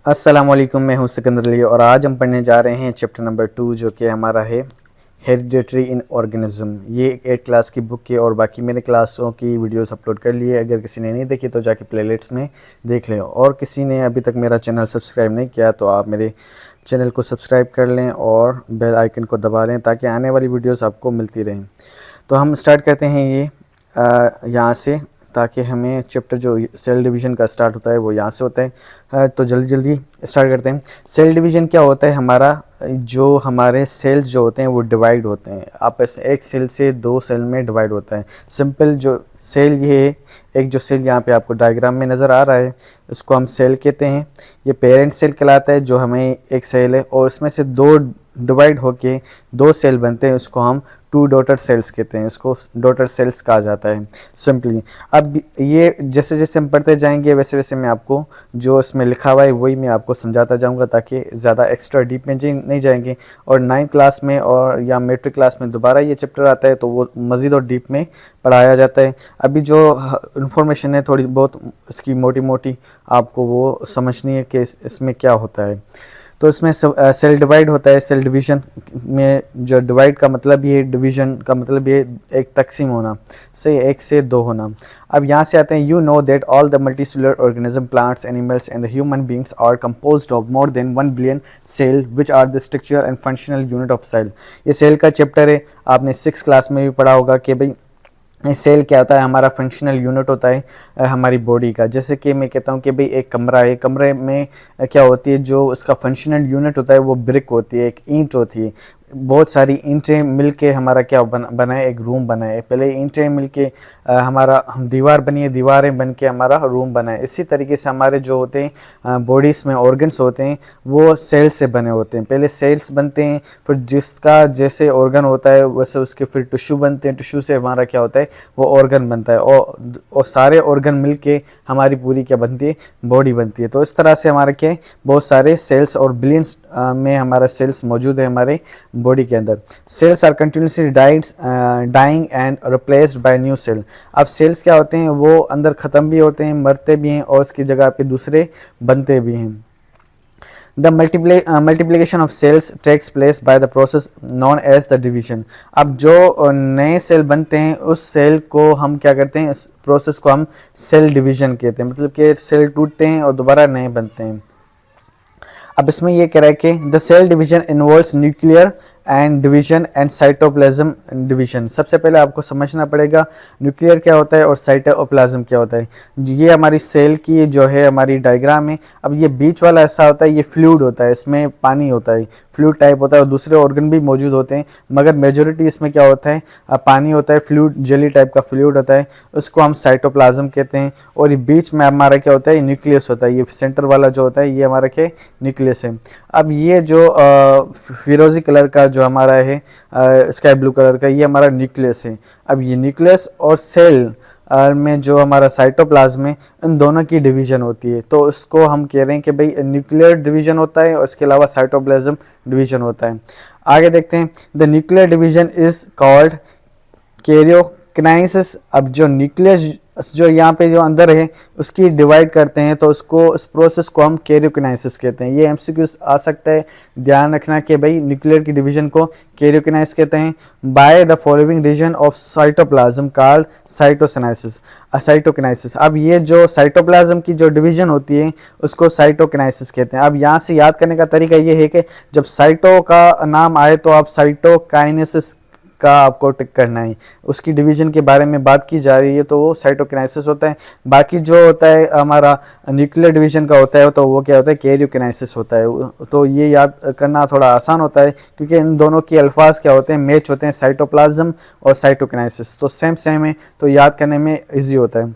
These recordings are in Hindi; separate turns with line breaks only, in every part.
अस्सलाम वालेकुम, मैं हूं सिकंदर अली और आज हम पढ़ने जा रहे हैं चैप्टर नंबर 2 जो कि हमारा है हेरिडिटरी इन ऑर्गेनिज्म। ये एक क्लास की बुक है और बाकी मैंने क्लासों की वीडियोस अपलोड कर ली है। अगर किसी ने नहीं देखी तो जाके प्लेलिस्ट में देख लें, और किसी ने अभी तक मेरा चैनल सब्सक्राइब नहीं किया तो आप मेरे चैनल को सब्सक्राइब कर लें और बेल आइकन को दबा लें ताकि आने वाली वीडियोस आपको मिलती रहें। तो हम स्टार्ट करते हैं ये यहाँ से, ताकि हमें चैप्टर जो सेल डिवीज़न का स्टार्ट होता है वो यहाँ से होता है। तो जल्दी जल्दी स्टार्ट करते हैं। सेल डिवीज़न क्या होता है? जो हमारे सेल्स जो होते हैं वो डिवाइड होते हैं आपस, एक सेल से दो सेल में डिवाइड होता है। सिंपल जो सेल ये है, एक जो सेल यहाँ पे आपको डायग्राम में नज़र आ रहा है इसको हम सेल कहते हैं। ये पेरेंट सेल कहलाता है जो हमें एक सेल है, और इसमें से दो डिवाइड होके दो सेल बनते हैं, उसको हम टू डॉटर सेल्स कहते हैं, इसको डॉटर सेल्स कहा जाता है सिंपली। अब ये जैसे जैसे हम पढ़ते जाएंगे वैसे वैसे मैं आपको जो इसमें लिखा हुआ है वही मैं आपको समझाता जाऊंगा ताकि ज़्यादा एक्स्ट्रा डीप में नहीं जाएंगे। और 9th क्लास में और या मेट्रिक क्लास में दोबारा ये चैप्टर आता है तो वो मज़ीद और डीप में पढ़ाया जाता है। अभी जो इन्फॉर्मेशन है थोड़ी बहुत इसकी मोटी मोटी आपको वो समझनी है कि इसमें क्या होता है। तो इसमें सेल डिवाइड होता है। सेल डिवीज़न में जो डिवाइड का मतलब ये, डिवीज़न का मतलब ये एक तकसीम होना, सही, एक से दो होना। अब यहाँ से आते हैं, you know that all the multicellular organism, plants, animals and the human beings are composed of more than 1 billion cell which are the structural and functional unit of cell. ये सेल का चैप्टर है, आपने 6th क्लास में भी पढ़ा होगा कि भाई सेल क्या होता है, हमारा फंक्शनल यूनिट होता है हमारी बॉडी का। जैसे कि मैं कहता हूँ कि भाई एक कमरा है, कमरे में क्या होती है, जो उसका फंक्शनल यूनिट होता है वो ब्रिक होती है, एक ईंट होती है। बहुत सारी ईंटें मिलके हमारा क्या बना है, एक रूम बना है। पहले ईंटें मिलके हमारा दीवार बनी है, दीवारें बन के हमारा रूम बना है। इसी तरीके से हमारे जो होते हैं बॉडीज़ में ऑर्गन्स होते हैं वो सेल से बने होते हैं। पहले सेल्स बनते हैं, फिर जिसका जैसे ऑर्गन होता है वैसे उसके फिर टिश्यू बनते हैं, टिश्यू से हमारा क्या होता है वो ऑर्गन बनता है, और सारे ऑर्गन मिलके हमारी पूरी क्या बनती है, बॉडी बनती है। तो इस तरह से हमारे क्या बहुत सारे सेल्स और बिलियंस में हमारा सेल्स मौजूद है हमारे बॉडी के अंदर। Cells are continuously dying and replaced by new cell. अब सेल्स क्या होते हैं, वो अंदर ख़त्म भी होते हैं, मरते भी हैं, और उसकी जगह पे दूसरे बनते भी हैं। The multiplication of cells takes place by the process known as the division। अब जो नए सेल बनते हैं उस सेल को हम क्या करते हैं, इस प्रोसेस को हम सेल डिवीजन कहते हैं। मतलब कि सेल टूटते हैं और दोबारा नए बनते हैं। अब इसमें ये कह रहा है कि the cell division involves nuclear and division and cytoplasm division. सबसे पहले आपको समझना पड़ेगा न्यूक्लियर क्या होता है और साइटोप्लाज्म क्या होता है। ये हमारी सेल की जो है हमारी डायग्राम है। अब ये बीच वाला ऐसा होता है, ये फ्लूइड होता है, इसमें पानी होता है, फ्लूइड टाइप होता है, और दूसरे ऑर्गन भी मौजूद होते हैं, मगर मेजोरिटी इसमें क्या होता है, पानी होता है, फ्लूइड जेली टाइप का फ्लूइड होता है, उसको हम साइटोप्लाज्म कहते हैं। और ये बीच में हमारा क्या होता है, न्यूक्लियस होता है। ये सेंटर वाला जो होता है ये हमारा क्या न्यूक्लियस है। अब ये जो फिरोजी कलर का जो हमारा है स्काई ब्लू कलर का, ये हमारा न्यूक्लियस है। अब ये न्यूक्लियस और सेल में जो हमारा साइटोप्लाज्म है, इन दोनों की डिवीजन होती है। तो इसको हम कह रहे हैं कि भाई न्यूक्लियर डिवीजन होता है और इसके अलावा साइटोप्लाज्म डिवीजन होता है। आगे देखते हैं, the nuclear division is called karyokinesis. अब जो न्यूक्लियस जो यहाँ पे जो अंदर है उसकी डिवाइड करते हैं तो उसको, इस प्रोसेस को हम कैरियोकिनेसिस कहते हैं। ये एमसीक्यूज आ सकता है, ध्यान रखना कि भाई न्यूक्लियर की डिवीजन को कैरियोकिनेसिस कहते हैं। By the following region of cytoplasm called cytokinesis. अब ये जो साइटोप्लाज्म की जो डिवीजन होती है उसको साइटोकिनेसिस कहते हैं। अब यहाँ से याद करने का तरीका ये है कि जब साइटो का नाम आए तो आप साइटोकाइनेसिस का आपको टिक करना है। उसकी डिवीजन के बारे में बात की जा रही है तो वो साइटोकिनेसिस होता है। बाकी जो होता है हमारा न्यूक्लियर डिवीजन का होता है तो वो क्या होता है, कैरियोकिनेसिस होता है। तो ये याद करना थोड़ा आसान होता है क्योंकि इन दोनों के अल्फाज क्या होते हैं, मैच होते हैं, साइटोप्लाज्म और साइटोकिनेसिस। तो सेम है, तो याद करने में ईजी होता है।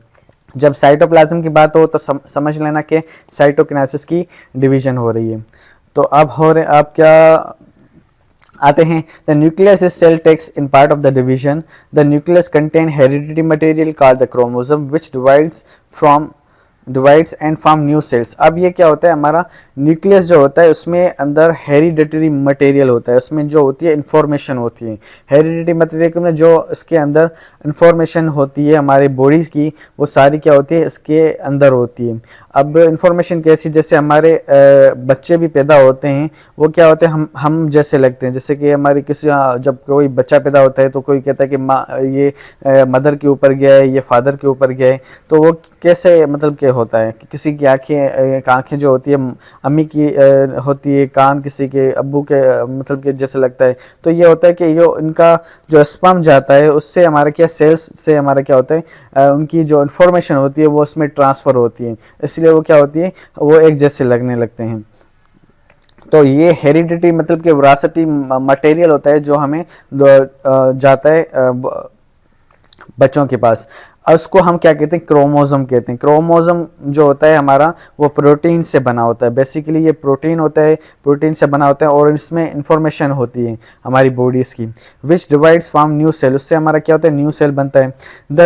जब साइटोप्लाज्म की बात हो तो समझ लेना कि साइटोकिनेसिस की डिवीजन हो रही है। तो अब आप क्या आते हैं, the nucleus is cell takes in part of the division. The nucleus contain hereditary material called the chromosome which divides from divides and form new cells. अब ये क्या होता है, हमारा न्यूक्लियस जो होता है उसमें अंदर हेरिडिटरी मटेरियल होता है, उसमें जो होती है इंफॉर्मेशन होती है। हेरिडिटरी मटेरियल में जो इसके अंदर इंफॉर्मेशन होती है हमारे बॉडीज की, वो सारी क्या होती है इसके अंदर होती है। अब इंफॉर्मेशन कैसी, जैसे हमारे बच्चे भी पैदा होते हैं, वो क्या होते हैं हम जैसे लगते हैं। जैसे कि हमारी किसी जब कोई बच्चा पैदा होता है तो कोई कहता है कि माँ ये मदर के ऊपर गया है, ये फादर के ऊपर गया है। तो वो कैसे मतलब क्या होता है कि किसी की आंखें जो होती है अम्मी की होती है, कान किसी के अब्बू के मतलब के जैसे लगता है। तो ये होता है कि जो इनका जो स्पर्म जाता है उससे हमारा क्या सेल्स से हमारा क्या होता है उनकी जो इन्फॉर्मेशन होती है वो उसमें ट्रांसफ़र होती है, इसलिए वो क्या होती है वो एक जैसे लगने लगते हैं। तो ये हेरिडिटी मतलब कि विरासती मटेरियल होता है जो हमें जाता है बच्चों के पास। उसको हम क्या कहते हैं, क्रोमोसोम कहते हैं। क्रोमोसोम जो होता है हमारा वो प्रोटीन से बना होता है। बेसिकली ये प्रोटीन होता है, प्रोटीन से बना होता है और इसमें इंफॉर्मेशन होती है हमारी बॉडीज़ की। Which divides from new cell, उससे हमारा क्या होता है न्यू सेल बनता है। The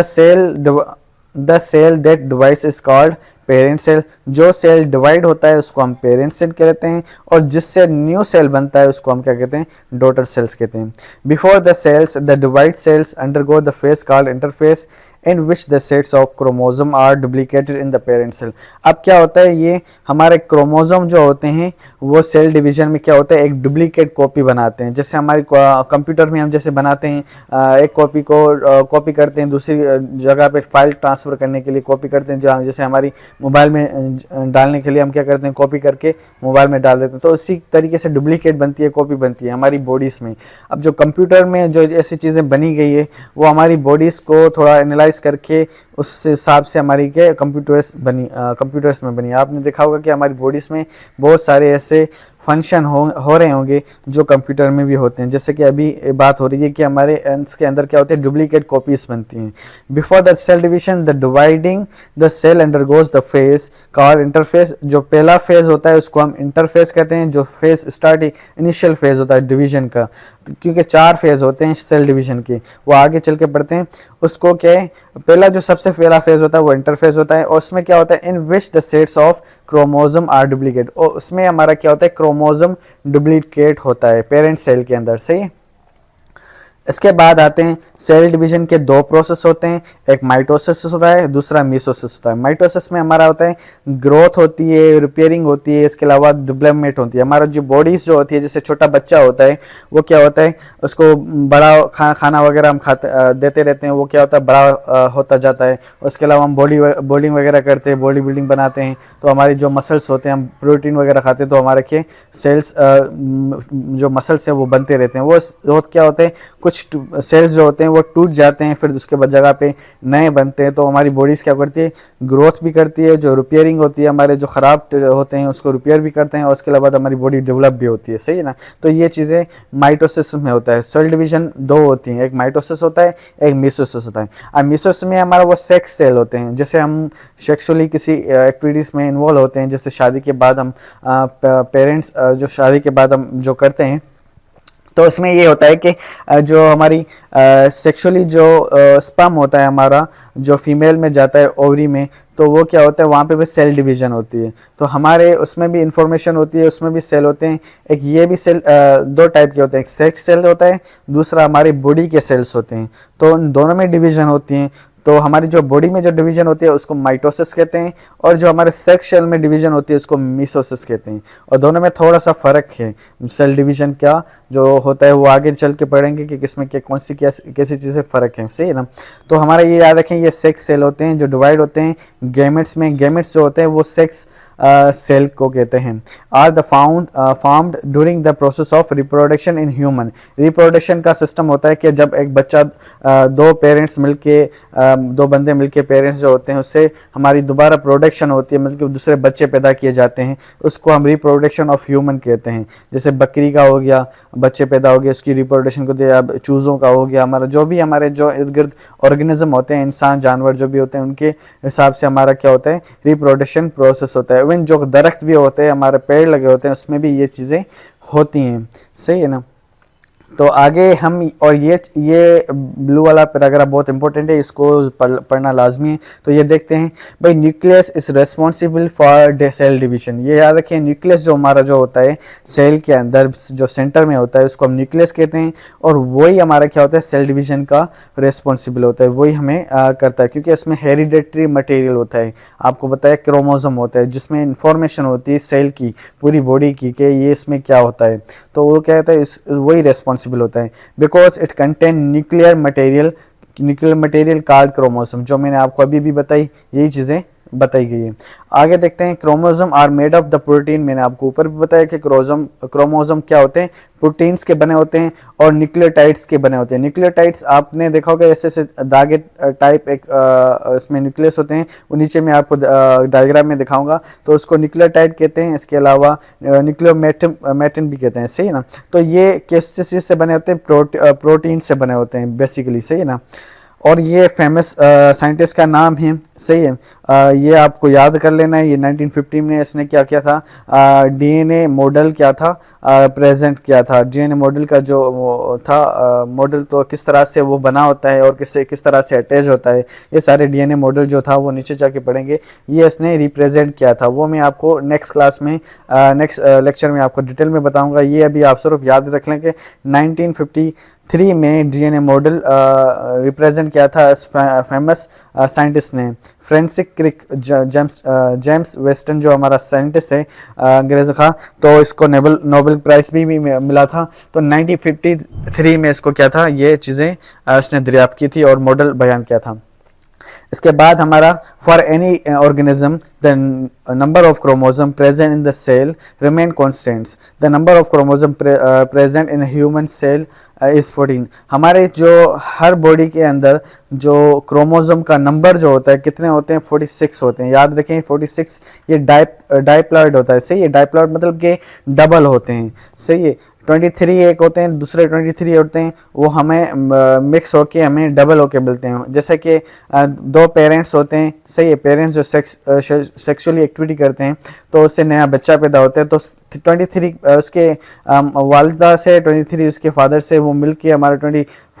cell that divides is called parent cell. जो सेल डिवाइड होता है उसको हम पेरेंट सेल कहते हैं, और जिससे न्यू सेल बनता है उसको हम क्या कहते हैं, डॉटर सेल्स कहते हैं। Before the cells the divide cells undergo the phase called interphase in which the sets of chromosome are duplicated in the parent cell. अब क्या होता है, ये हमारे क्रोमोसोम जो होते हैं वो सेल डिवीजन में क्या होता है एक डुप्लीकेट कॉपी बनाते हैं। जैसे हमारे कंप्यूटर में हम जैसे बनाते हैं एक कॉपी को कॉपी करते हैं दूसरी जगह पे फाइल ट्रांसफ़र करने के लिए कॉपी करते हैं, जैसे हमारी मोबाइल में डालने के लिए हम क्या करते हैं कॉपी करके मोबाइल में डाल देते हैं। तो इसी तरीके से डुप्लीकेट बनती है, कॉपी बनती है हमारी बॉडीज़ में। अब जो कंप्यूटर में जो ऐसी चीज़ें बनी गई है वो हमारी बॉडीज़ को थोड़ा एनालाइज करके उस हिसाब से हमारी के कंप्यूटर्स में बनी। आपने देखा होगा कि हमारी बॉडीज़ में बहुत सारे ऐसे फंक्शन हो रहे होंगे जो कंप्यूटर में भी होते हैं। जैसे कि अभी बात हो रही है कि हमारे इसके अंदर क्या होते हैं डुप्लीकेट कॉपीज बनती हैं। Before the cell division the dividing the cell undergoes the phase called interphase. जो पहला फेज होता है उसको हम इंटरफेस कहते हैं। जो फेज इनिशियल फेज होता है डिवीजन का, क्योंकि 4 फेज होते हैं सेल डिवीजन के, वो आगे चल के पढ़ते हैं। उसको क्या है, पहला जो सबसे पहला फेज होता है वो इंटरफेस होता है, और उसमें क्या होता है in which the sets of chromosome are duplicate, और उसमें हमारा क्या होता है क्रोमोसोम डुप्लीकेट होता है पेरेंट सेल के अंदर। सही है। इसके बाद आते हैं सेल डिवीजन के 2 प्रोसेस होते हैं, एक माइटोसिस होता है, दूसरा मीसोसिस होता है। माइटोसिस में हमारा होता है ग्रोथ होती है, रिपेयरिंग होती है, इसके अलावा डेवलपमेंट होती है। हमारा जो बॉडीज़ जो होती है, जैसे छोटा बच्चा होता है वो क्या होता है उसको बड़ा खाना वगैरह हम देते रहते हैं, वो क्या होता है बड़ा होता जाता है। उसके अलावा हम बॉलिंग वगैरह करते हैं, बॉडी बिल्डिंग बनाते हैं, तो हमारी जो मसल्स होते हैं हम प्रोटीन वगैरह खाते हैं, तो हमारे के सेल्स जो मसल्स हैं वो बनते रहते हैं। वो क्या होते हैं कुछ सेल्स जो होते हैं वो टूट जाते हैं, फिर उसके बाद जगह पे नए बनते हैं। तो हमारी बॉडीज़ क्या करती है ग्रोथ भी करती है, जो रिपेयरिंग होती है हमारे जो ख़राब होते हैं उसको रिपेयर भी करते हैं, और उसके बाद हमारी बॉडी डेवलप भी होती है। सही है ना। तो ये चीज़ें माइटोसिस में होता है। सेल डिवीजन 2 होती हैं, एक माइटोसिस होता है, एक मीसोसिस होता है। अब मीसोसिस में हमारा वो सेक्स सेल होते हैं, जैसे हम सेक्सुअली किसी एक्टिविटीज़ में इन्वॉल्व होते हैं, जैसे शादी के बाद हम पेरेंट्स जो शादी के बाद हम जो करते हैं, तो उसमें ये होता है कि जो हमारी सेक्सुअली जो स्पर्म होता है हमारा जो फीमेल में जाता है ओवरी में, तो वो क्या होता है वहाँ पे भी सेल डिवीजन होती है। तो हमारे उसमें भी इंफॉर्मेशन होती है, उसमें भी सेल होते हैं। एक ये भी सेल 2 टाइप के होते हैं, एक सेक्स सेल होता है, दूसरा हमारी बॉडी के सेल्स होते हैं। तो उन दोनों में डिवीजन होती हैं। तो हमारी जो बॉडी में जो डिवीजन होती है उसको माइटोसिस कहते हैं, और जो हमारे सेक्स सेल में डिवीजन होती है उसको मीसोसिस कहते हैं। और दोनों में थोड़ा सा फ़र्क है। सेल डिवीजन क्या जो होता है वो आगे चल के पढ़ेंगे कि किसमें क्या कौन सी कैसी चीज़ें फ़र्क है। सही है ना। तो हमारा ये याद रखें ये सेक्स सेल होते हैं जो डिवाइड होते हैं गैमेट्स में। गैमेट्स जो होते हैं वो सेक्स सेल को कहते हैं। Are the formed during the process of reproduction in human. Reproduction का सिस्टम होता है कि जब एक बच्चा 2 पेरेंट्स मिलके 2 बंदे मिलके पेरेंट्स जो होते हैं उससे हमारी दोबारा प्रोडक्शन होती है, मतलब दूसरे बच्चे पैदा किए जाते हैं, उसको हम रिप्रोडक्शन ऑफ ह्यूमन कहते हैं। जैसे बकरी का हो गया बच्चे पैदा हो गए उसकी रिप्रोडक्शन को दिया, अब चूज़ों का हो गया, हमारा जो भी हमारे जो इर्द गिर्द ऑर्गेनिज्म होते हैं इंसान जानवर जो भी होते हैं उनके हिसाब से हमारा क्या होता है रिप्रोडक्शन प्रोसेस होता है। इवन जो दरख्त भी होते हैं हमारे पेड़ लगे होते हैं उसमें भी ये चीज़ें होती हैं। सही है ना। तो आगे हम, और ये ब्लू वाला पैराग्राफ बहुत इंपॉर्टेंट है, इसको पढ़ना लाजमी है। तो ये देखते हैं भाई, nucleus is responsible for sale division. ये याद रखें, न्यूक्लियस जो हमारा जो होता है सेल के अंदर जो सेंटर में होता है उसको हम न्यूक्लियस कहते हैं, और वही हमारा क्या होता है सेल डिवीजन का रेस्पॉन्सिबल होता है, वही हमें करता है, क्योंकि इसमें हेरिडेटरी मटेरियल होता है। आपको बताया क्रोमोसोम होता है जिसमें इंफॉर्मेशन होती है सेल की, पूरी बॉडी की, कि ये इसमें क्या होता है। तो वो क्या कहता है, वही रेस्पॉन्सिबल होता है, because it contain nuclear material card chromosome, जो मैंने आपको अभी भी बताई, यही चीज़ें बताई गई है। आगे देखते हैं, chromosome are made of the protein. मैंने आपको ऊपर भी बताया कि क्रोमोसोम क्या होते हैं, प्रोटीन्स के बने होते हैं और न्यूक्लियोटाइड्स के बने होते हैं। न्यूक्लियोटाइड्स आपने देखा होगा ऐसे ऐसे धागे टाइप एक इसमें न्यूक्लियस होते हैं, वो नीचे मैं आपको डायग्राम में दिखाऊंगा, तो उसको न्यूक्लियोटाइड कहते हैं। इसके अलावा न्यूक्लियोमेटिन भी कहते हैं, सही है ना। तो ये किस चीज़ से बने होते हैं, प्रोटीन से बने होते हैं बेसिकली, सही है ना। और ये फेमस साइंटिस्ट का नाम है, सही है। ये आपको याद कर लेना है। ये 1950 में इसने क्या किया था, डीएनए मॉडल क्या था, प्रेजेंट किया था। डीएनए मॉडल का जो वो था मॉडल, तो किस तरह से वो बना होता है और किस तरह से अटैच होता है, ये सारे डीएनए मॉडल जो था वो नीचे जाके पढ़ेंगे। ये इसने रिप्रेजेंट किया था, वो मैं आपको नेक्स्ट क्लास में नेक्स्ट लेक्चर में आपको डिटेल में बताऊँगा। ये अभी आप सिर्फ याद रख लें कि 1953 में डीएनए मॉडल रिप्रेजेंट किया था फेमस साइंटिस्ट ने, फ्रेंसिस क्रिक। जेम्स वेस्टन जो हमारा साइंटिस्ट है अंग्रेज़ का, तो इसको नोबेल प्राइज़ भी मिला था। तो 1953 में इसको क्या था, ये चीज़ें इसने दरियाफ्त की थी और मॉडल बयान किया था। इसके बाद हमारा, for any organism the number of chromosome present in the cell remain constants. The number of chromosome present in human cell is 14। हमारे जो हर बॉडी के अंदर जो क्रोमोसोम का नंबर जो होता है, कितने होते हैं, 46 होते हैं। याद रखें 46, ये डाइप्लॉइड होता है, सही है। डाइप्लॉइड मतलब कि डबल होते हैं, सही है। 23 एक होते हैं, दूसरे 23 होते हैं, वो हमें मिक्स होके हमें डबल होके मिलते हैं। जैसे कि दो पेरेंट्स होते हैं, सही है। पेरेंट्स जो सेक्सुअली एक्टिविटी करते हैं तो उससे नया बच्चा पैदा होता है, तो 23 उसके वालिदा से, 23 उसके फादर से, वो मिलके हमारा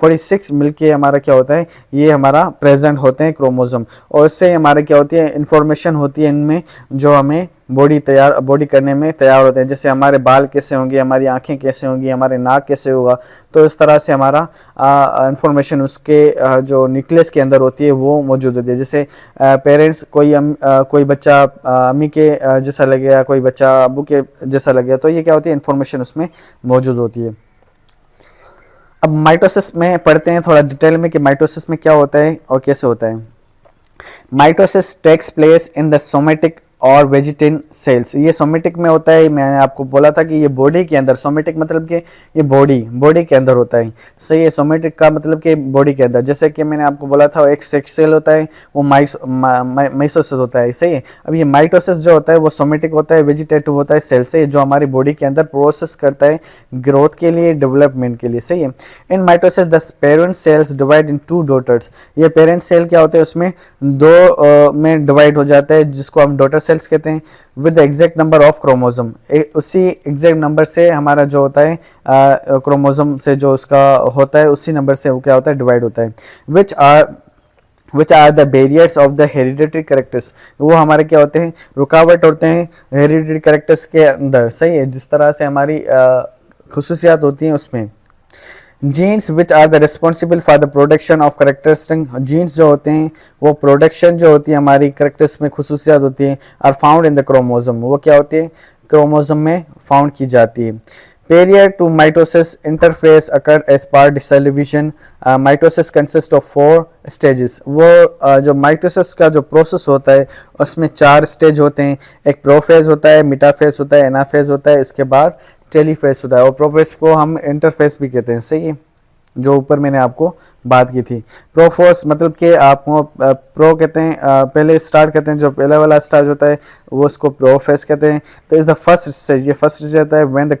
46 मिलके हमारा क्या होता है, ये हमारा प्रेजेंट होते हैं क्रोमोसोम। और इससे हमारे क्या होती है, इंफॉर्मेशन होती है इनमें, जो हमें बॉडी करने में तैयार होते हैं। जैसे हमारे बाल कैसे होंगे, हमारी आंखें कैसे होंगी, हमारे नाक कैसे होगा, तो इस तरह से हमारा इंफॉर्मेशन उसके जो न्यूक्लियस के अंदर होती है वो मौजूद होती है। जैसे पेरेंट्स, कोई बच्चा अम्मी के जैसा लगेगा, कोई बच्चा अब्बू के जैसा लगेगा, तो ये क्या होती है, इंफॉर्मेशन उसमें मौजूद होती है। अब माइटोसिस में पढ़ते हैं थोड़ा डिटेल में कि माइटोसिस में क्या होता है और कैसे होता है। Mitosis takes place in the somatic और वेजिटेटिव सेल्स। ये सोमेटिक में होता है, मैंने आपको बोला था कि ये बॉडी के अंदर, सोमेटिक मतलब कि ये बॉडी के अंदर होता है, सही है। सोमेटिक का मतलब कि बॉडी के अंदर, जैसे कि मैंने आपको बोला था एक सेक्स सेल होता है, वो माइटोसिस होता है, सही है। अब ये माइटोसिस जो होता है वो सोमेटिक होता है, वेजिटेटिव होता है सेल से, जो हमारी बॉडी के अंदर प्रोसेस करता है ग्रोथ के लिए, डेवलपमेंट के लिए, सही है। In mitosis the parent cells divide in 2 daughters. ये पेरेंट सेल क्या होते हैं, उसमें 2 में डिवाइड हो जाता है, जिसको हम डॉटर सेल्स कहते हैं, with exact number of chromosome. उसी एग्जैक्ट नंबर से हमारा जो होता है क्रोमोसोम से जो उसका होता है, उसी नंबर से वो क्या होता है, डिवाइड होता है। Which are the barriers of the hereditary characters. वो हमारे क्या होते हैं, रुकावट होते हैं हेरिडिटरी कैरेक्टर्स के अंदर, सही है। जिस तरह से हमारी खुसूसियात होती हैं उसमें। Genes which are the responsible for the production of characteristic. Genes जो होते हैं वो प्रोडक्शन जो होती है हमारी करेक्टर्स में खुसूसियात होती हैं, are found in the chromosome. वो क्या होती है, क्रोमोसोम में फाउंड की जाती है। Prior to mitosis interphase occur as part cell division. Mitosis consist of 4 stages. वो जो माइटोसिस का जो प्रोसेस होता है उसमें 4 स्टेज होते हैं। एक प्रोफेज होता है, मेटाफेज होता है, एनाफेज होता है, इसके बाद टेलीफेज होता है, और प्रोफेज को हम इंटरफेस भी कहते हैं, सही है, जो ऊपर मैंने आपको बात की थी। प्रोफोस मतलब कि आप प्रो कहते हैं, पहले स्टार्ट कहते हैं, जो पहले वाला स्टार्ट होता है वो उसको प्रोफेस कहते हैं। तो इज द फर्स्ट स्टेज, ये फर्स्ट स्टेज होता है when the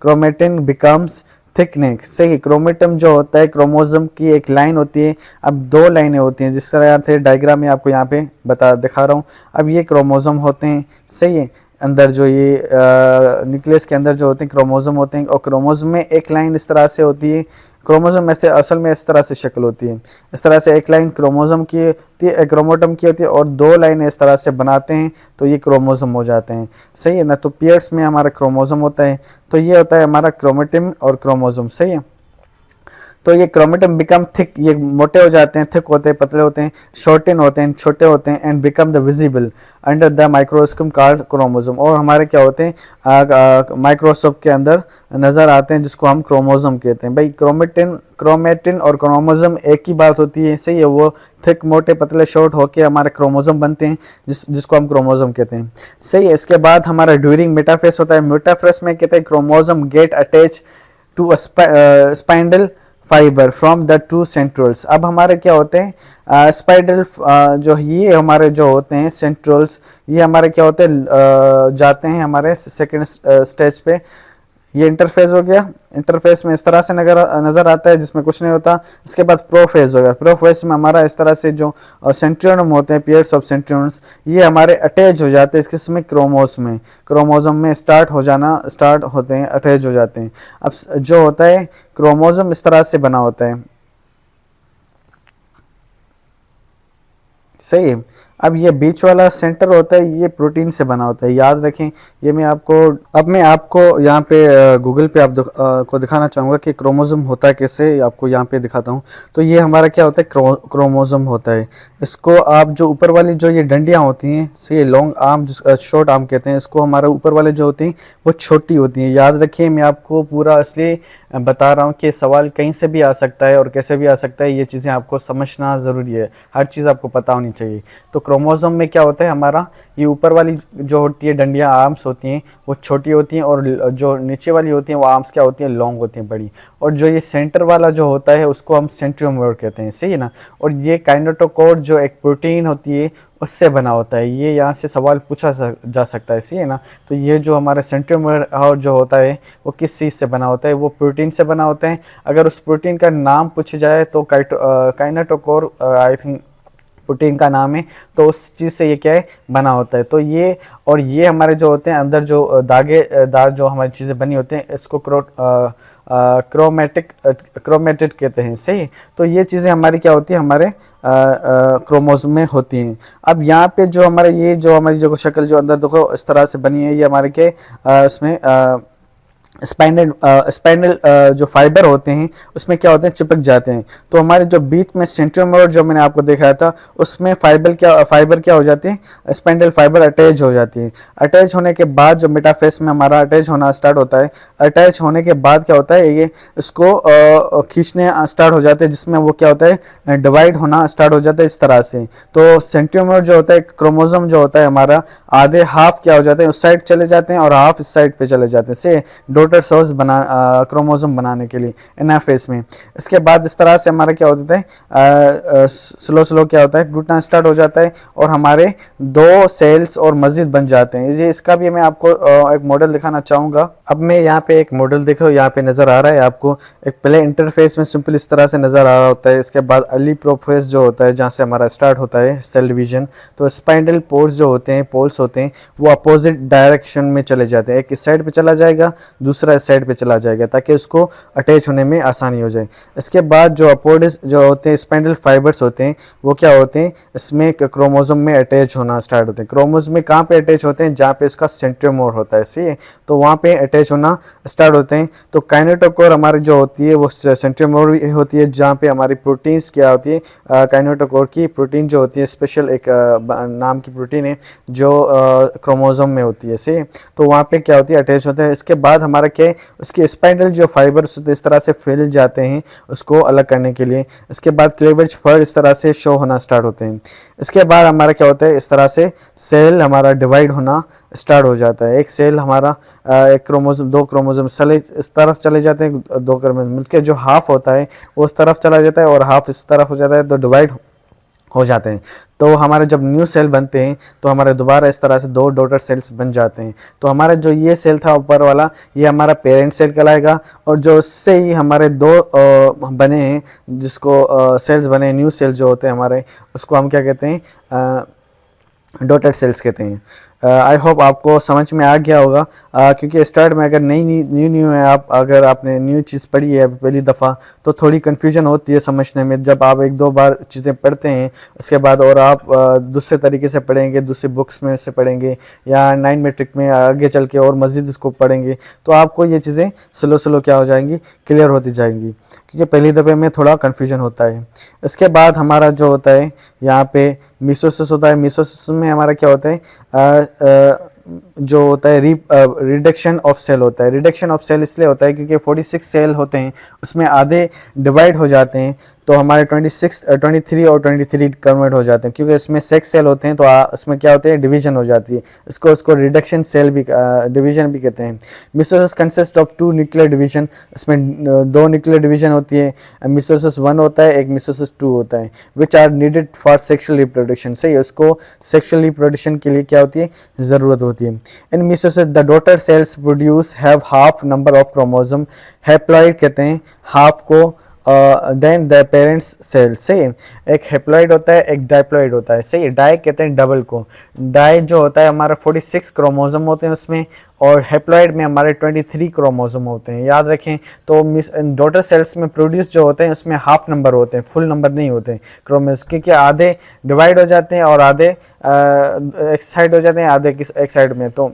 chromatin becomes thickening, सही। क्रोमेटम जो होता है, क्रोमोसोम की एक लाइन होती है, अब 2 लाइनें होती हैं, जिस तरह थे डायग्राम में आपको यहाँ पे दिखा रहा हूँ। अब ये क्रोमोसोम होते हैं, सही है। अंदर जो ये न्यूक्लियस के अंदर जो होते हैं क्रोमोसोम होते हैं, और क्रोमोसोम में एक लाइन इस तरह से होती है। क्रोमोसोम में से असल में इस तरह से शक्ल होती है, इस तरह से एक लाइन क्रोमोसोम की होती है, क्रोमोटम की होती है, और दो लाइनें इस तरह से बनाते हैं तो ये क्रोमोसोम हो जाते हैं। सही है ना। तो पेयर्स में हमारा क्रोमोसोम होता है, तो ये होता है हमारा क्रोमेटिन और क्रोमोसोम। सही है। तो ये क्रोमेटिन बिकम थिक, ये मोटे हो जाते हैं, थिक होते हैं, पतले होते हैं, शॉर्टन होते हैं, छोटे होते हैं, and become the visible under the microscope called chromosome. और हमारे क्या होते हैं माइक्रोस्कोप के अंदर नज़र आते हैं, जिसको हम क्रोमोसोम कहते हैं। भाई क्रोमेटिन और क्रोमोसोम एक ही बात होती है। सही है। वो थिक, मोटे, पतले, शॉर्ट होके हमारे क्रोमोसोम बनते हैं, जिसको हम क्रोमोसोम कहते हैं। सही है। इसके बाद हमारा ड्यूरिंग मेटाफेज होता है। मेटाफेज में कहते हैं chromosome get attach to a spindle fibre from the two centrioles. अब हमारे क्या होते हैं स्पाइडल जो ये हमारे जो होते हैं सेंट्रोल्स, ये हमारे क्या होते हैं जाते हैं हमारे सेकेंड स्टेज पे। ये इंटरफेज हो गया। इंटरफेस में इस तरह से नज़र आता है, जिसमें कुछ नहीं होता। इसके बाद प्रोफेज हो गया। प्रोफेज में हमारा इस तरह से जो सेंट्रियोन होते हैं, पेयर्स ऑफ सेंट्रियोन्स, ये हमारे अटैच हो जाते हैं इसमें क्रोमोसोम में स्टार्ट होते हैं, अटैच हो जाते हैं। अब जो होता है क्रोमोसोम इस तरह से बना होता है। सही है। अब ये बीच वाला सेंटर होता है, ये प्रोटीन से बना होता है, याद रखें। ये मैं आपको यहाँ पे गूगल पे को दिखाना चाहूँगा कि क्रोमोसोम होता है कैसे, आपको यहाँ पे दिखाता हूँ। तो ये हमारा क्या होता है क्रोमोसोम होता है। इसको आप जो ऊपर वाली जो ये डंडियाँ होती हैं, सही, लॉन्ग आर्म, शॉर्ट आर्म कहते हैं इसको, हमारे ऊपर वाले जो होती हैं वो छोटी होती हैं। याद रखिए, मैं आपको पूरा इसलिए बता रहा हूँ कि सवाल कहीं से भी आ सकता है और कैसे भी आ सकता है। ये चीज़ें आपको समझना ज़रूरी है, हर चीज़ आपको पता होनी चाहिए। तो क्रोमोसोम में क्या होता है हमारा, ये ऊपर वाली जो होती है डंडियाँ, आर्म्स होती हैं, वो छोटी होती हैं, और जो नीचे वाली होती हैं वो आर्म्स क्या होती हैं, लॉन्ग होती हैं, बड़ी। और जो ये सेंटर वाला जो होता है उसको हम सेंट्रियोमर कहते हैं। सही है ना। और ये काइनेटोकोर जो एक प्रोटीन होती है उससे बना होता है। ये यहाँ से सवाल पूछा जा सकता है। सही है ना। तो ये जो हमारा सेंट्रियोमर और जो होता है वो किस चीज़ से बना होता है, वो प्रोटीन से बना होता है। अगर उस प्रोटीन का नाम पूछा जाए तो काइनेटोकोर आई थिंक प्रोटीन का नाम है, तो उस चीज़ से ये क्या है बना होता है। तो ये हमारे जो होते हैं अंदर जो दागेदार जो हमारी चीज़ें बनी होती हैं, इसको क्रोमेटिड कहते हैं। सही। तो ये चीज़ें हमारी क्या होती है, हमारे क्रोमोसोम में होती हैं। अब यहाँ पे जो हमारी जो शक्ल जो अंदर देखो इस तरह से बनी है, ये हमारे के इसमें स्पाइनल जो फाइबर होते हैं उसमें क्या होते हैं, चिपक जाते हैं। तो हमारे जो बीच में सेंट्रियोमर जो मैंने आपको दिखाया था उसमें फाइबर क्या हो जाते हैं, स्पाइनल फाइबर अटैच हो जाती है। अटैच होने के बाद जो मेटाफेस में हमारा अटैच होना स्टार्ट होता है, अटैच होने के बाद क्या होता है, ये इसको खींचने स्टार्ट हो जाते हैं, जिसमें वो क्या होता है डिवाइड होना स्टार्ट हो जाता है इस तरह से। तो सेंट्रियोमर जो होता है, क्रोमोसोम जो होता है हमारा, आधे हाफ क्या हो जाते हैं उस साइड चले जाते हैं और हाफ इस साइड पे चले जाते हैं, से डॉटर सेल्स क्रोमोसोम बनाने के लिए एनाफेज में। इसके बाद इस तरह से हमारा क्या होता है स्लो क्या होता है, टूटना स्टार्ट हो जाता है और हमारे दो सेल्स और मस्जिद बन जाते हैं। ये इसका भी मैं आपको एक मॉडल दिखाना चाहूँगा। अब मैं यहाँ पे एक मॉडल देखो, यहाँ पे नज़र आ रहा है आपको। एक पहले इंटरफेस में सिंपल इस तरह से नज़र आ रहा होता है। इसके बाद अर्ली प्रोफेस जो होता है, जहाँ से हमारा स्टार्ट होता है सेल डिवीजन। तो स्पाइंडल पोर्स जो होते हैं, पोल्स होते हैं, वो अपोजिट डायरेक्शन में चले जाते हैं। एक इस साइड पे चला जाएगा, दूसरा इस साइड पे चला जाएगा, ताकि उसको अटैच होने में आसानी हो जाए। इसके बाद जो अपोडिस जो होते हैं, स्पाइंडल फाइबर्स होते हैं, वो क्या होते हैं, इसमें क्रोमोसोम में अटैच होना स्टार्ट होते हैं। क्रोमोसोम में कहाँ पे अटैच होते हैं, जहाँ पे इसका सेंट्रियोमर होता है। सही है। तो वहाँ पे अटैच होना स्टार्ट होते हैं। तो काइनेटोकोर हमारी जो होती है वो सेंट्रियोमर होती है, जहाँ पे हमारी प्रोटीन्स क्या होती है, काइनेटोकोर की प्रोटीन जो होती है, स्पेशल एक नाम की प्रोटीन है जो क्रोमोसोम में होती है। सही। तो वहाँ पे क्या होती है, अटैच होते हैं। इसके बाद हमारा क्या है, उसके स्पाइनल जो फाइबर्स इस तरह से फैल जाते हैं उसको अलग करने के लिए। इसके बाद क्लीवेज फर इस तरह से शो होना स्टार्ट होते हैं। इसके बाद हमारा क्या होता है, इस तरह से सेल हमारा डिवाइड होना स्टार्ट हो जाता है। एक सेल हमारा एक क्रोमोसोम, दो क्रोमोसोम सेल इस तरफ चले जाते हैं, दो क्रोमोसोम मिलकर जो हाफ होता है वो उस तरफ चला जाता है और हाफ इस तरफ हो जाता है, तो डिवाइड हो जाते हैं। तो हमारे जब न्यू सेल बनते हैं तो हमारे दोबारा इस तरह से दो डॉटर सेल्स बन जाते हैं। तो हमारा जो ये सेल था ऊपर वाला, ये हमारा पेरेंट सेल कहलाएगा, और जो उससे ही हमारे दो बने हैं, जिसको सेल्स बने, न्यू सेल जो होते हैं हमारे, उसको हम क्या कहते हैं, डॉटेड सेल्स कहते हैं। आई होप आपको समझ में आ गया होगा, क्योंकि स्टार्ट में अगर न्यू है आप, अगर आपने न्यू चीज़ पढ़ी है पहली दफ़ा, तो थोड़ी कन्फ्यूजन होती है समझने में। जब आप एक दो बार चीज़ें पढ़ते हैं उसके बाद और आप दूसरे तरीके से पढ़ेंगे, दूसरी बुक्स में से पढ़ेंगे या 9 मैट्रिक में आगे चल के और मज़ीद इसको पढ़ेंगे, तो आपको ये चीज़ें स्लो स्लो क्या हो जाएंगी, क्लियर होती जाएंगी, क्योंकि पहली दफ़े में थोड़ा कन्फ्यूजन होता है। इसके बाद हमारा जो होता है यहाँ पे मिसोसिस होता है। मिसोसिस में हमारा क्या होता है, जो होता है रिडक्शन ऑफ सेल होता है। रिडक्शन ऑफ सेल इसलिए होता है क्योंकि 46 सेल होते हैं, उसमें आधे डिवाइड हो जाते हैं, तो हमारे 23 और 23 कन्वर्ट हो जाते हैं, क्योंकि इसमें 6 सेल होते हैं तो उसमें क्या होते हैं, डिवीजन हो जाती है। इसको रिडक्शन सेल भी डिवीजन भी कहते हैं। मिसोसिस कंसिस्ट ऑफ 2 न्यूक्लियर डिवीजन, इसमें 2 न्यूक्लियर डिवीजन होती है। मिसोसिस 1 होता है, एक मिसोसिस 2 होता है, which are needed for sexual reproduction. सही है, उसको सेक्शुअल रिप्रोडक्शन के लिए क्या होती है, ज़रूरत होती है। In meiosis the daughter cells produce have half number of chromosome, haploid कहते हैं हाफ को, देन द पेरेंट्स सेल। सही है, एक हेप्लॉइड होता है, एक डाइप्लॉइड होता है। सही है, डाई कहते हैं डबल को। डाई जो होता है हमारा 46 क्रोमोसोम होते हैं उसमें, और हेप्लॉइड में हमारे 23 क्रोमोसोम होते हैं, याद रखें। तो डॉटर सेल्स में प्रोड्यूस जो होते हैं उसमें हाफ नंबर होते हैं, फुल नंबर नहीं होते हैं क्रोमोसोम, क्योंकि आधे डिवाइड हो जाते हैं और आधे एक साइड हो जाते हैं, आधे एक साइड में। तो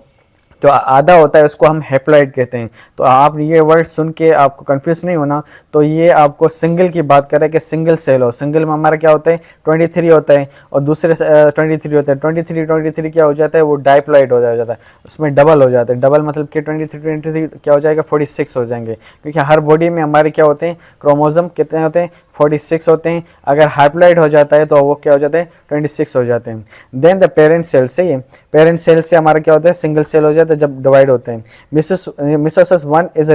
जो आधा होता है उसको हम हेप्लॉइड कहते हैं। तो आप ये वर्ड सुन के आपको कंफ्यूज नहीं होना, तो ये आपको सिंगल की बात करें कि सिंगल सेल हो। सिंगल में हमारा क्या होता है, 23 होता है, और दूसरे 23 होता है। 23 क्या हो जाता है, वो डाइप्लॉइड हो जाता है, उसमें डबल हो जाता है। डबल मतलब कि 23 क्या हो जाएगा, 46 हो जाएंगे, क्योंकि हर बॉडी में हमारे क्या होते हैं, क्रोमोसोम कितने होते हैं, 46 होते हैं। अगर हाइप्लॉइड हो जाता है तो वो क्या हो जाते हैं, 26 हो जाते हैं। Then the parent cell. सही है, पेरेंट सेल से हमारा क्या होता है, सिंगल सेल हो जाता है जब डिवाइड होते हैं। मिसोसिस 1 is a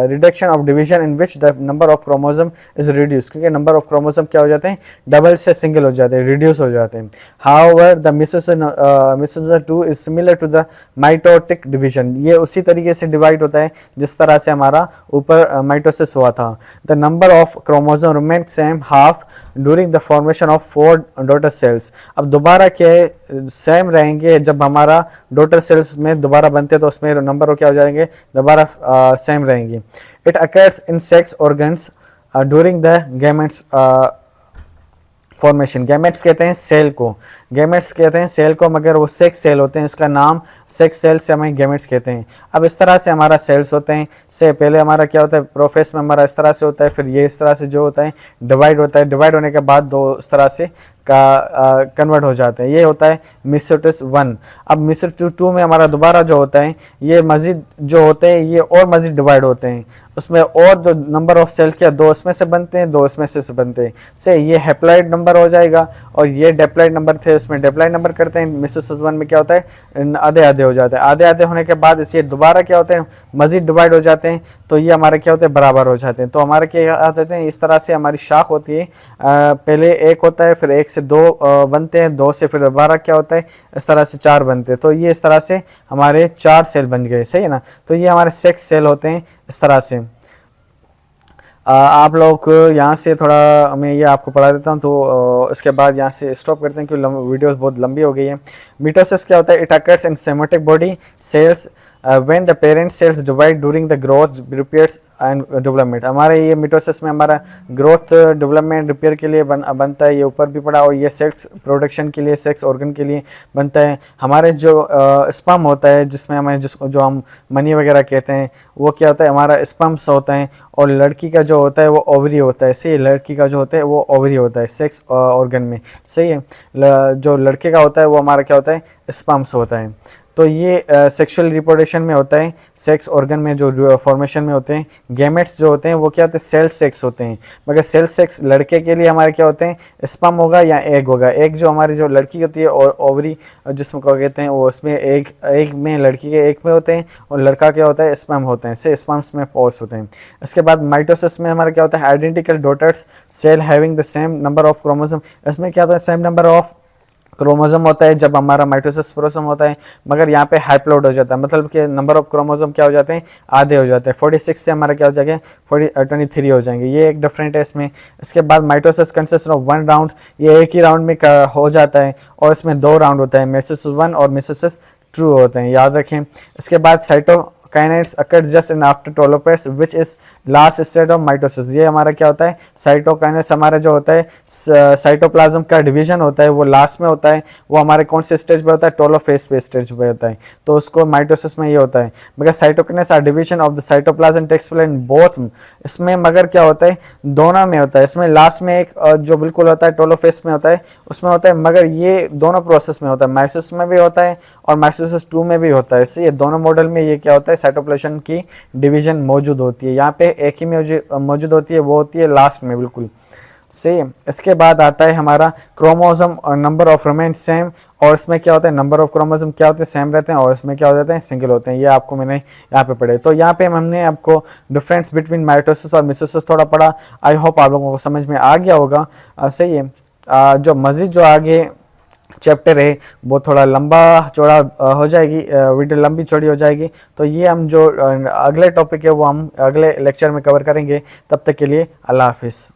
reduction of division in which the number of chromosome is reduce, क्योंकि नंबर ऑफ क्रोमोसोम क्या हो जाते हैं, डबल से सिंगल हो जाते हैं, रिड्यूस हो जाते हैं। However the meiosis 2 is similar to the mitotic division, ये उसी तरीके से डिवाइड होता है जिस तरह से हमारा ऊपर माइटोसिस हुआ था। The number of chromosome remain same half during the formation of 4 daughter cells. अब दोबारा क्या सेम रहेंगे, जब हमारा डॉटर सेल्स में दोबारा बनते हैं तो उसमें नंबर क्या हो जाएंगे, दोबारा सेम रहेंगे। It occurs in sex organs during the gametes formation. Gametes कहते हैं सेल को, गैमेट्स कहते हैं सेल को, मगर वो सेक्स सेल होते हैं, उसका नाम सेक्स सेल से हमें गैमेट्स कहते हैं। अब इस तरह से हमारा सेल्स होते हैं। से पहले हमारा क्या होता है, प्रोफेस में हमारा इस तरह से होता है, फिर ये इस तरह से जो होता है डिवाइड होता है, डिवाइड होने के बाद दो इस तरह से का कन्वर्ट हो जाते हैं। ये होता है मिसोसिस 1। अब मिसोसिस 2 में हमारा दोबारा जो होता है, ये मज़ीद जो होते हैं ये और मज़ीद डिवाइड होते हैं, उसमें और दो नंबर ऑफ सेल क्या, 2 इसमें से बनते हैं, 2 इसमें से बनते हैं। से ये हेप्लॉइड नंबर हो जाएगा, और ये डेप्लॉइड नंबर थे उसमें डेप्लॉइड नंबर करते हैं। मिसोसिस 1 में क्या होता है, आधे आधे हो जाते हैं। आधे आधे होने के बाद इसे दोबारा क्या होते हैं, मज़ीद डिवाइड हो जाते हैं, तो ये हमारे क्या होते हैं, बराबर हो जाते हैं। तो हमारे क्या होते हैं, इस तरह से हमारी शाख होती है। पहले एक होता है, फिर एक से 2 बनते हैं, 2 से फिर दोबारा क्या होता है, इस तरह से 4 बनते हैं। तो ये इस तरह से हमारे 4 सेल बन गए। सही है ना, तो ये हमारे सेक्स सेल होते हैं इस तरह से। आप लोग यहाँ से थोड़ा मैं ये आपको पढ़ा देता हूँ, तो इसके बाद यहाँ से स्टॉप करते हैं क्योंकि वीडियोस बहुत लंबी हो गई है। मिटोसिस क्या होता है, it occurs in somatic body cells when the parent cells divide during the growth repairs and development. हमारे ये मिटोसिस में हमारा ग्रोथ डेवलपमेंट रिपेयर के लिए बनता है, ये ऊपर भी पड़ा, और ये सेक्स प्रोडक्शन के लिए, सेक्स ऑर्गन के लिए बनता है। हमारे जो स्पर्म होता है, जिसमें हमें जो हम मनी वगैरह कहते हैं, वो क्या होता है, हमारा स्पर्म्स होता है। और लड़की का जो होता है वो ओवरी होता है। सही है, लड़की का जो होता है वो ओवरी होता है सेक्स ऑर्गन में। सही है, जो लड़के का होता है वो हमारा क्या होता है, स्पर्म्स होता है। तो ये सेक्सुअल रिप्रोडक्शन में होता है, सेक्स ऑर्गन में जो फॉर्मेशन में होते हैं। गैमेट्स जो होते हैं वो क्या होते हैं, सेल सेक्स होते हैं, मगर सेल सेक्स लड़के के लिए हमारे क्या होते हैं, स्पर्म होगा या एग होगा। एग जो हमारी जो लड़की होती है, और ओवरी जिसमें क्या कहते हैं, वो उसमें एग में, लड़की के एग में होते हैं, और लड़का क्या होता है, स्पर्म होते हैं। से स्पर्म्स में पोर्स होते हैं। इसके बाद माइटोसिस में हमारा क्या होता है, identical daughters cell having the same number of chromosome. इसमें क्या होता है, सेम नंबर ऑफ क्रोमोसोम होता है जब हमारा माइटोसिस प्रोसोम होता है, मगर यहाँ पे हाइपलोड हो जाता है, मतलब कि नंबर ऑफ क्रोमोसोम क्या हो जाते हैं, आधे हो जाते हैं। 46 से हमारा क्या हो जाएगा, 23 हो जाएंगे, ये एक डिफरेंट है इसमें। इसके बाद माइटोसिस कंसिस्ट ऑफ 1 राउंड, ये एक ही राउंड में हो जाता है, और इसमें 2 राउंड होता है, मेसोसिस 1 और मेसोसिस 2 होते हैं, याद रखें। इसके बाद cytokinesis occur just in after telophase which is last stage of mitosis. ये हमारा क्या होता है, साइटोकाइनेट्स हमारा जो होता है साइटोप्लाज्म का डिवीजन होता है वो लास्ट में होता है, वो हमारे कौन से स्टेज पे होता है, टेलोफेज पे स्टेज पे होता है, तो उसको माइटोसिस में ये होता है। मगर cytokinesis or division of the cytoplasm takes place in both, इसमें मगर क्या होता है, दोनों में होता है। इसमें लास्ट में एक जो बिल्कुल होता है टेलोफेज में होता है, उसमें होता है, मगर ये दोनों प्रोसेस में होता है, माइटोसिस में भी होता है और माइटोसिस 2 में भी होता है। इससे ये दोनों मॉडल में ये क्या होता है, साइटोप्लाज्म की डिवीजन मौजूद होती है। यहाँ पे एक ही में मौजूद होती है, वो होती है लास्ट में, बिल्कुल सही है। इसके बाद आता है हमारा क्रोमोसोम और नंबर ऑफ रिमेन सेम, और इसमें क्या होता है, नंबर ऑफ क्रोमोसोम क्या होते हैं, सेम रहते हैं, और इसमें क्या हो जाते हैं, सिंगल होते हैं। ये आपको मैंने यहाँ पे पढ़े। तो यहाँ पे हमने आपको डिफरेंस बिटवीन माइटोसिस और मेसोसिस थोड़ा पढ़ा। आई होप आप लोगों को समझ में आ गया होगा। सही है। जो मज़ीद जो आगे चैप्टर है वो थोड़ा लंबा चौड़ा हो जाएगी, वीडियो लंबी चौड़ी हो जाएगी, तो ये हम जो अगले टॉपिक है वो हम अगले लेक्चर में कवर करेंगे। तब तक के लिए अल्लाह हाफिज़।